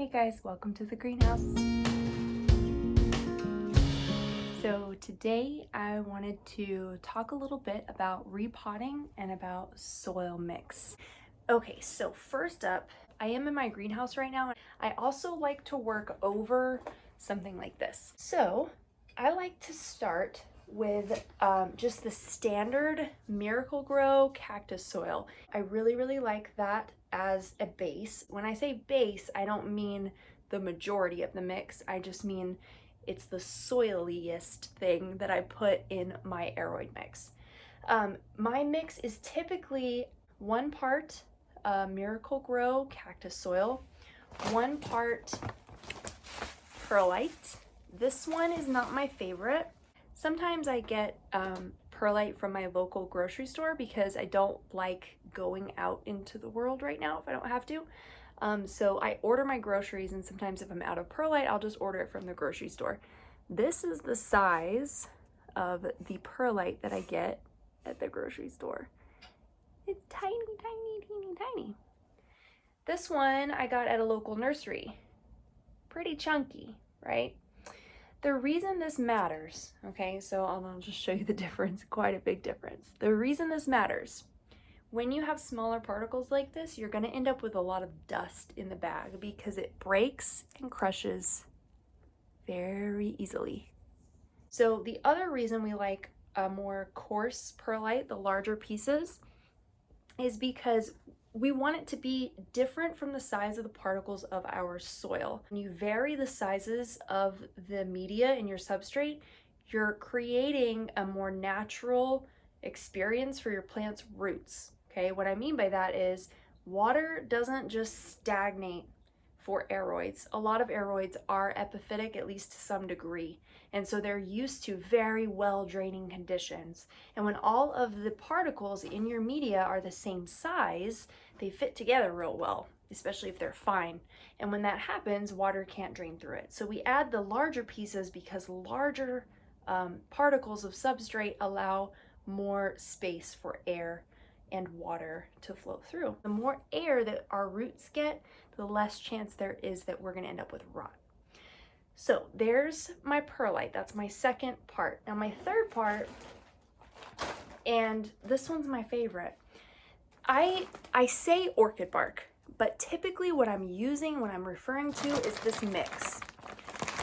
Hey guys, welcome to the greenhouse. So today I wanted to talk a little bit about repotting and about soil mix. Okay, so first up, I am in my greenhouse right now. I also like to work over something like this. So I like to start with just the standard Miracle-Gro cactus soil. I really like that as a base. When I say base, I don't mean the majority of the mix. I just mean it's the soiliest thing that I put in my aroid mix. My mix is typically 1 part Miracle-Gro cactus soil, 1 part perlite. This one is not my favorite. Sometimes I get perlite from my local grocery store because I don't like going out into the world right now if I don't have to. So I order my groceries, and sometimes if I'm out of perlite, I'll just order it from the grocery store. This is the size of the perlite that I get at the grocery store. It's tiny, tiny, teeny, tiny. This one I got at a local nursery. Pretty chunky, right? The reason this matters, okay, so I'll just show you the difference, quite a big difference. The reason this matters, when you have smaller particles like this, you're gonna end up with a lot of dust in the bag because it breaks and crushes very easily. So the other reason we like a more coarse perlite, the larger pieces, is because we want it to be different from the size of the particles of our soil. When you vary the sizes of the media in your substrate, you're creating a more natural experience for your plant's roots. Okay, what I mean by that is water doesn't just stagnate for aroids. A lot of aroids are epiphytic, at least to some degree, and so they're used to very well draining conditions. And when all of the particles in your media are the same size, they fit together real well, especially if they're fine. And when that happens, water can't drain through it. So we add the larger pieces because larger particles of substrate allow more space for air and water to flow through. The more air that our roots get, the less chance there is that we're gonna end up with rot. So there's my perlite, that's my second part. Now my third part, and this one's my favorite. I say orchid bark, but typically what I'm using, what I'm referring to is this mix.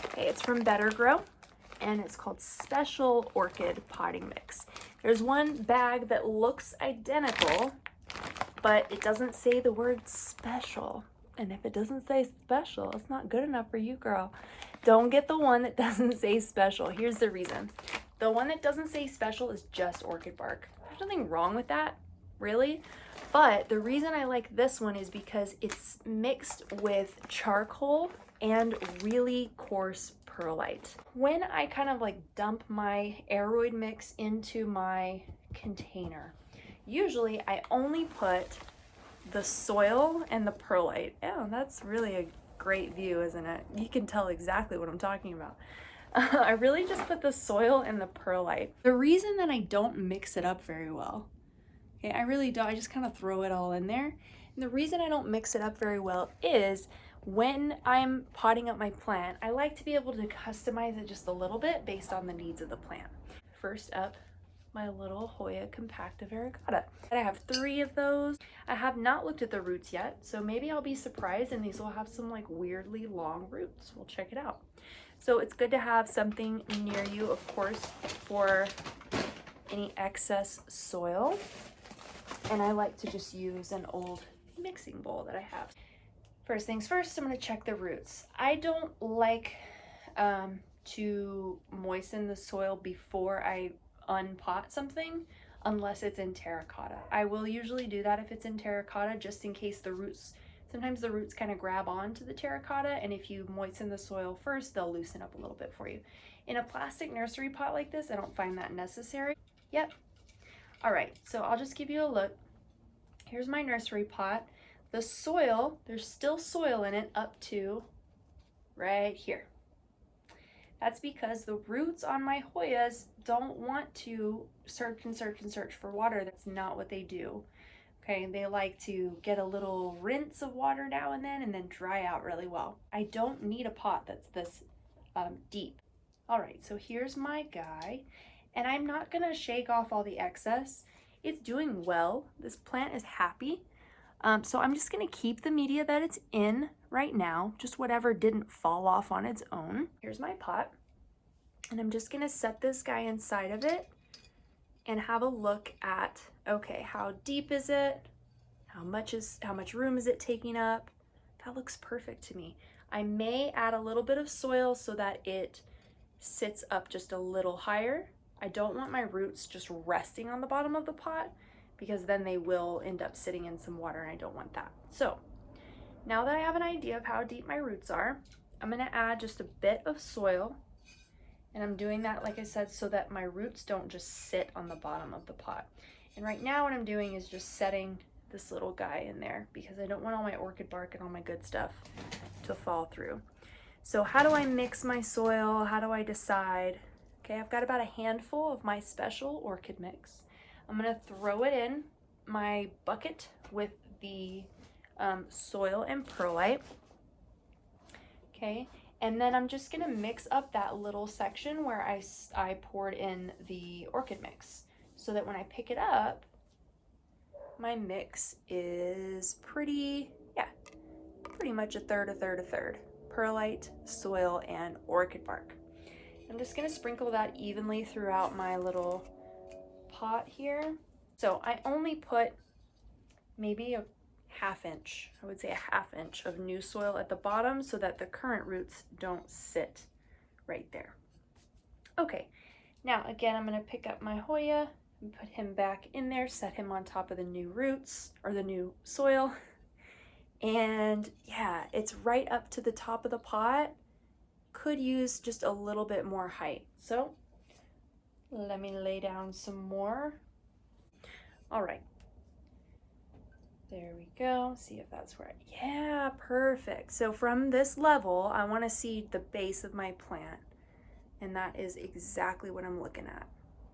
Okay, it's from Better Grow, and it's called Special Orchid Potting Mix. There's one bag that looks identical, but it doesn't say the word special. And if it doesn't say special, it's not good enough for you, girl. Don't get the one that doesn't say special. Here's the reason. The one that doesn't say special is just orchid bark. There's nothing wrong with that, really. But the reason I like this one is because it's mixed with charcoal and really coarse perlite. When I kind of like dump my aroid mix into my container, usually I only put the soil and the perlite. Oh, that's really a great view, isn't it? You can tell exactly what I'm talking about. I really just put the soil and the perlite. The reason that I don't mix it up very well, okay, I really don't, I just kind of throw it all in there. And the reason I don't mix it up very well is when I'm potting up my plant, I like to be able to customize it just a little bit based on the needs of the plant. First up, my little Hoya compacta variegata. I have 3 of those. I have not looked at the roots yet, so maybe I'll be surprised and these will have some like weirdly long roots. We'll check it out. So it's good to have something near you, of course, for any excess soil. And I like to just use an old mixing bowl that I have. First things first, I'm gonna check the roots. I don't like to moisten the soil before I unpot something unless it's in terracotta. I will usually do that if it's in terracotta just in case the roots, sometimes the roots kind of grab onto the terracotta, and if you moisten the soil first, they'll loosen up a little bit for you. In a plastic nursery pot like this, I don't find that necessary. Yep. All right, so I'll just give you a look. Here's my nursery pot. The soil, there's still soil in it up to right here. That's because the roots on my Hoyas don't want to search and search and search for water. That's not what they do. Okay, they like to get a little rinse of water now and then dry out really well. I don't need a pot that's this deep. All right, so here's my guy, and I'm not gonna shake off all the excess. It's doing well. This plant is happy. So I'm just gonna keep the media that it's in right now, just whatever didn't fall off on its own. Here's my pot, and I'm just gonna set this guy inside of it and have a look at, okay, how deep is it? How much room is it taking up? That looks perfect to me. I may add a little bit of soil so that it sits up just a little higher. I don't want my roots just resting on the bottom of the pot because then they will end up sitting in some water and I don't want that. So now that I have an idea of how deep my roots are, I'm gonna add just a bit of soil, and I'm doing that, like I said, so that my roots don't just sit on the bottom of the pot. And right now what I'm doing is just setting this little guy in there because I don't want all my orchid bark and all my good stuff to fall through. So how do I mix my soil? How do I decide? Okay, I've got about a handful of my special orchid mix. I'm gonna throw it in my bucket with the soil and perlite. Okay, and then I'm just gonna mix up that little section where I poured in the orchid mix so that when I pick it up, my mix is pretty much a third. Perlite, soil, and orchid bark. I'm just gonna sprinkle that evenly throughout my little pot here. So I only put maybe a half inch, I would say a half inch of new soil at the bottom so that the current roots don't sit right there. Okay, now again, I'm gonna pick up my Hoya and put him back in there, set him on top of the new roots or the new soil. And yeah, it's right up to the top of the pot. Could use just a little bit more height. So let me lay down some more. All right. There we go. See if that's right. Yeah, perfect. So from this level, I want to see the base of my plant. And that is exactly what I'm looking at.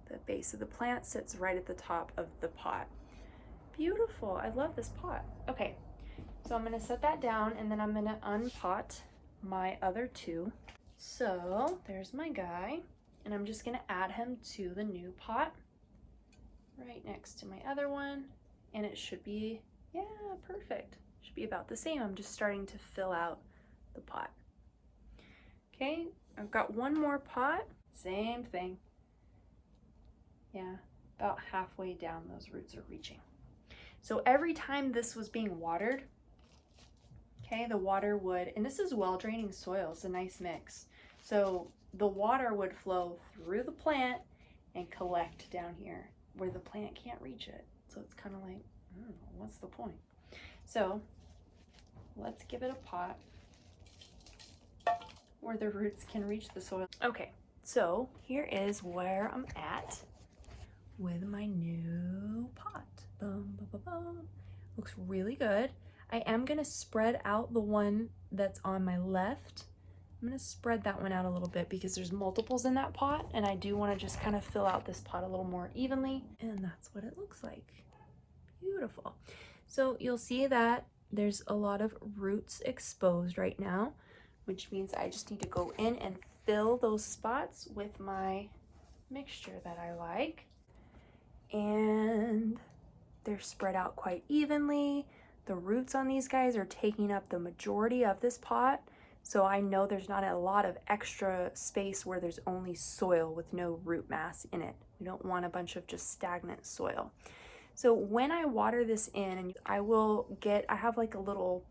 The base of the plant sits right at the top of the pot. Beautiful. I love this pot. Okay. So I'm gonna set that down and then I'm gonna unpot my other two. So there's my guy, and I'm just gonna add him to the new pot right next to my other one, and it should be, yeah, perfect. Should be about the same. I'm just starting to fill out the pot. Okay, I've got one more pot, same thing. Yeah, about halfway down those roots are reaching. So every time this was being watered, okay, the water would, and this is well-draining soil, it's a nice mix. So the water would flow through the plant and collect down here where the plant can't reach it. So it's kind of like, I don't know, what's the point? So let's give it a pot where the roots can reach the soil. Okay, so here is where I'm at with my new pot. Bum, bum, bum, bum. Looks really good. I am gonna spread out the one that's on my left. I'm gonna spread that one out a little bit because there's multiples in that pot and I do wanna just kind of fill out this pot a little more evenly, and that's what it looks like. Beautiful. So you'll see that there's a lot of roots exposed right now, which means I just need to go in and fill those spots with my mixture that I like. And they're spread out quite evenly. The roots on these guys are taking up the majority of this pot, so I know there's not a lot of extra space where there's only soil with no root mass in it. We don't want a bunch of just stagnant soil. So when I water this in, and I have like a little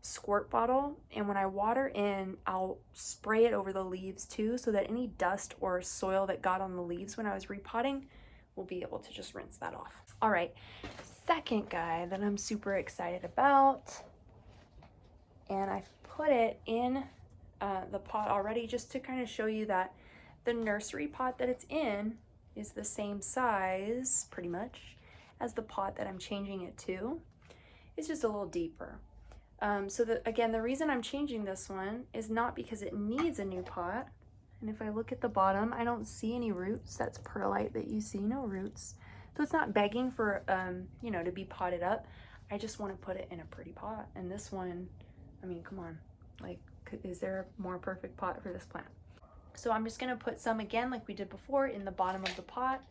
squirt bottle, and when I water in, I'll spray it over the leaves too, so that any dust or soil that got on the leaves when I was repotting, we'll be able to just rinse that off. All right, second guy that I'm super excited about, and I've put it in the pot already just to kind of show you that the nursery pot that it's in is the same size pretty much as the pot that I'm changing it to. It's just a little deeper. Again, the reason I'm changing this one is not because it needs a new pot. And if I look at the bottom, I don't see any roots. That's perlite that you see, no roots. So it's not begging for, you know, to be potted up. I just want to put it in a pretty pot. And this one, I mean, come on, like, is there a more perfect pot for this plant? So I'm just gonna put some again, like we did before, in the bottom of the pot,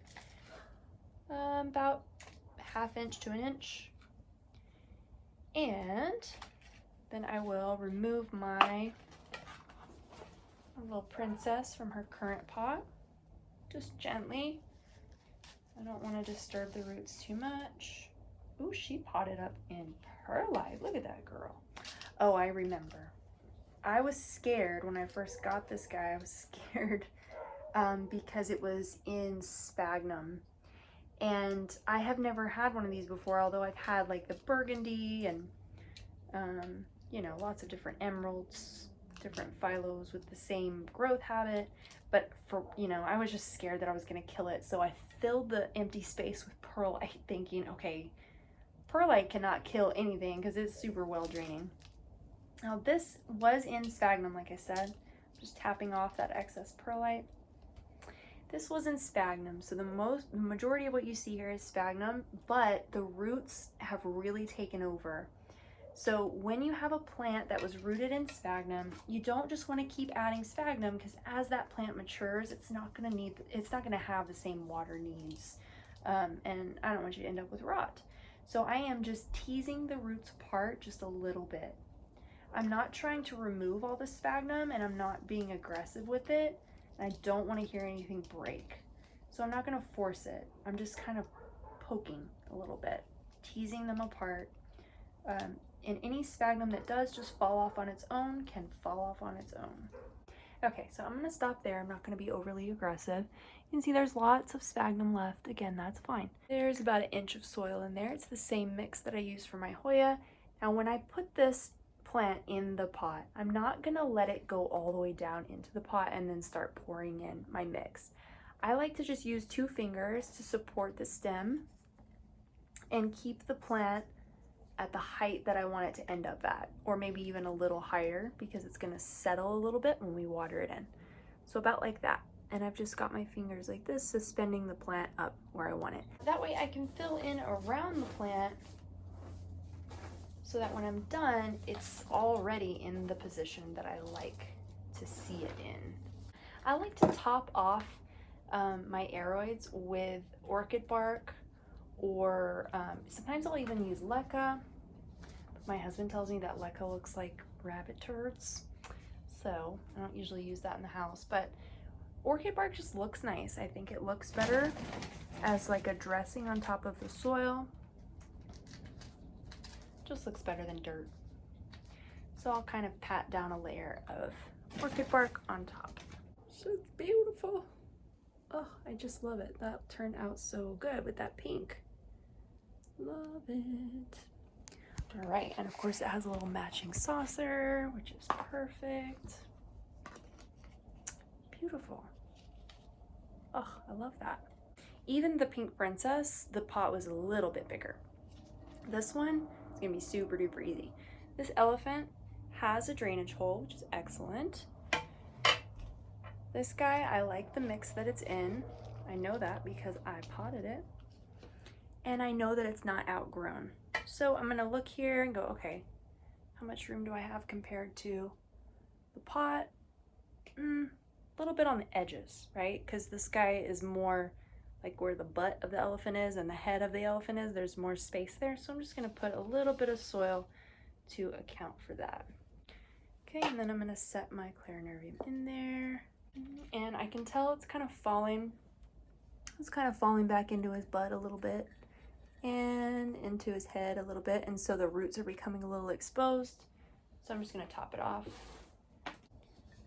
about 1/2 inch to 1 inch. And then I will remove my little princess from her current pot, just gently. I don't want to disturb the roots too much. Ooh, she potted up in perlite. Look at that girl. Oh, I remember. I was scared when I first got this guy. I was scared because it was in sphagnum. And I have never had one of these before, although I've had like the burgundy and, you know, lots of different emeralds, different phylos with the same growth habit. But for, you know, I was just scared that I was going to kill it. So I filled the empty space with perlite, thinking, okay, perlite cannot kill anything because it's super well draining. Now this was in sphagnum, like I said, just tapping off that excess perlite. This was in sphagnum, so the majority of what you see here is sphagnum, but the roots have really taken over. So when you have a plant that was rooted in sphagnum, you don't just want to keep adding sphagnum, because as that plant matures, it's not going to have the same water needs, and I don't want you to end up with rot. So I am just teasing the roots apart just a little bit. I'm not trying to remove all the sphagnum, and I'm not being aggressive with it. I don't want to hear anything break. So I'm not going to force it. I'm just kind of poking a little bit, teasing them apart. And any sphagnum that does just fall off on its own can fall off on its own. Okay, so I'm going to stop there. I'm not going to be overly aggressive. You can see there's lots of sphagnum left. Again, that's fine. There's about 1 inch of soil in there. It's the same mix that I used for my Hoya. Now when I put this plant in the pot, I'm not gonna let it go all the way down into the pot and then start pouring in my mix. I like to just use 2 fingers to support the stem and keep the plant at the height that I want it to end up at, or maybe even a little higher, because it's gonna settle a little bit when we water it in. So about like that. And I've just got my fingers like this, suspending the plant up where I want it. That way I can fill in around the plant, so that when I'm done, it's already in the position that I like to see it in. I like to top off my aroids with orchid bark, or sometimes I'll even use leca. But my husband tells me that leca looks like rabbit turds, so I don't usually use that in the house. But orchid bark just looks nice. I think it looks better as like a dressing on top of the soil. Just looks better than dirt. So I'll kind of pat down a layer of orchid bark on top. It's beautiful. Oh, I just love it. That turned out so good with that pink. Love it. All right, and of course it has a little matching saucer, which is perfect. Beautiful. Oh, I love that. Even the pink princess, the pot was a little bit bigger. This one, gonna be super duper easy. This elephant has a drainage hole, which is excellent. This guy, I like the mix that it's in. I know that because I potted it. And I know that it's not outgrown. So I'm gonna look here and go, okay, how much room do I have compared to the pot? A little bit on the edges, right? Because this guy is more like where the butt of the elephant is and the head of the elephant is, there's more space there. So I'm just gonna put a little bit of soil to account for that. Okay, and then I'm gonna set my Clarineurium in there. And I can tell it's kind of falling. It's kind of falling back into his butt a little bit and into his head a little bit. And so the roots are becoming a little exposed. So I'm just gonna top it off.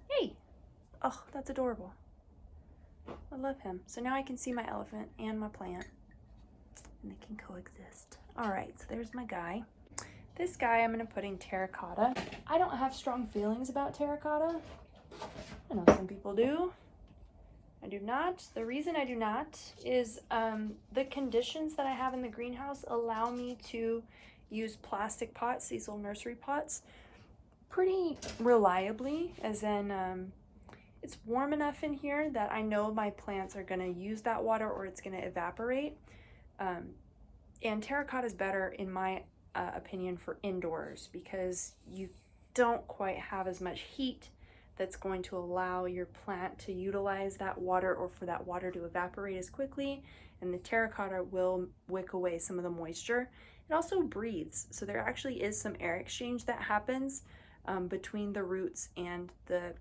Hey, oh, that's adorable. I love him. So now I can see my elephant and my plant, and they can coexist. All right, so there's my guy. This guy I'm gonna put in terracotta. I don't have strong feelings about terracotta. I know some people do. I do not. The reason I do not is the conditions that I have in the greenhouse allow me to use plastic pots, these little nursery pots, pretty reliably, as in it's warm enough in here that I know my plants are gonna use that water or it's gonna evaporate. And terracotta is better, in my opinion, for indoors because you don't quite have as much heat that's going to allow your plant to utilize that water or for that water to evaporate as quickly, and the terracotta will wick away some of the moisture. It also breathes, so there actually is some air exchange that happens between the roots and the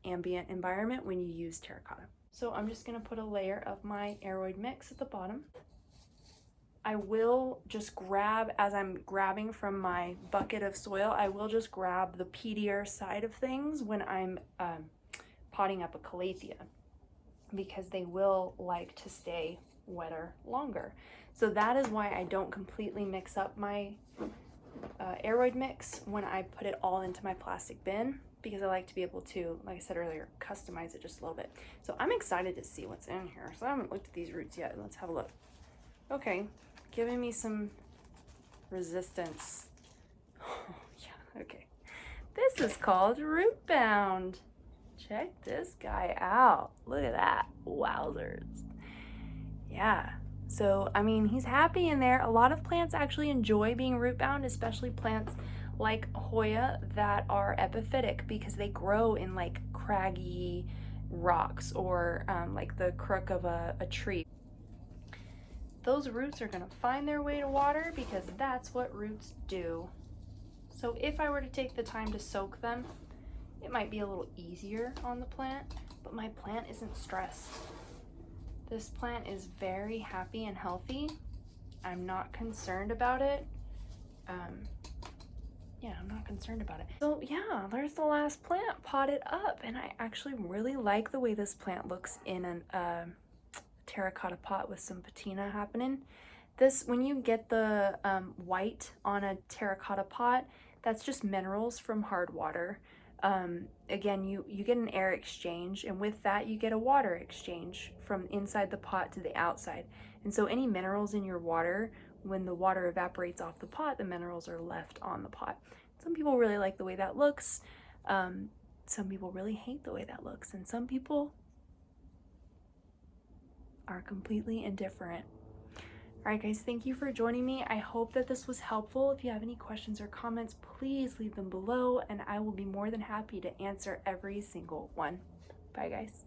ambient environment when you use terracotta. So I'm just going to put a layer of my aeroid mix at the bottom. I will just grab, as I'm grabbing from my bucket of soil, I will just grab the peatier side of things when I'm potting up a calathea, because they will like to stay wetter longer. So that is why I don't completely mix up my aeroid mix when I put it all into my plastic bin, because I like to be able to, like I said earlier, customize it just a little bit. So I'm excited to see what's in here. So I haven't looked at these roots yet. Let's have a look. Okay, giving me some resistance. Oh, yeah, okay. This is called root bound. Check this guy out. Look at that. Wowzers. Yeah. So, I mean, he's happy in there. A lot of plants actually enjoy being root bound, especially plants like Hoya that are epiphytic, because they grow in like craggy rocks or like the crook of a tree. Those roots are going to find their way to water because that's what roots do. So if I were to take the time to soak them, it might be a little easier on the plant, but my plant isn't stressed. This plant is very happy and healthy. I'm not concerned about it. Yeah, I'm not concerned about it. So yeah, there's the last plant potted up, and I actually really like the way this plant looks in an terracotta pot with some patina happening. This, when you get the white on a terracotta pot, that's just minerals from hard water. Again, you get an air exchange, and with that you get a water exchange from inside the pot to the outside. And so any minerals in your water, when the water evaporates off the pot, the minerals are left on the pot. Some people really like the way that looks. Some people really hate the way that looks, and some people are completely indifferent. All right, guys, thank you for joining me. I hope that this was helpful. If you have any questions or comments, please leave them below, and I will be more than happy to answer every single one. Bye, guys.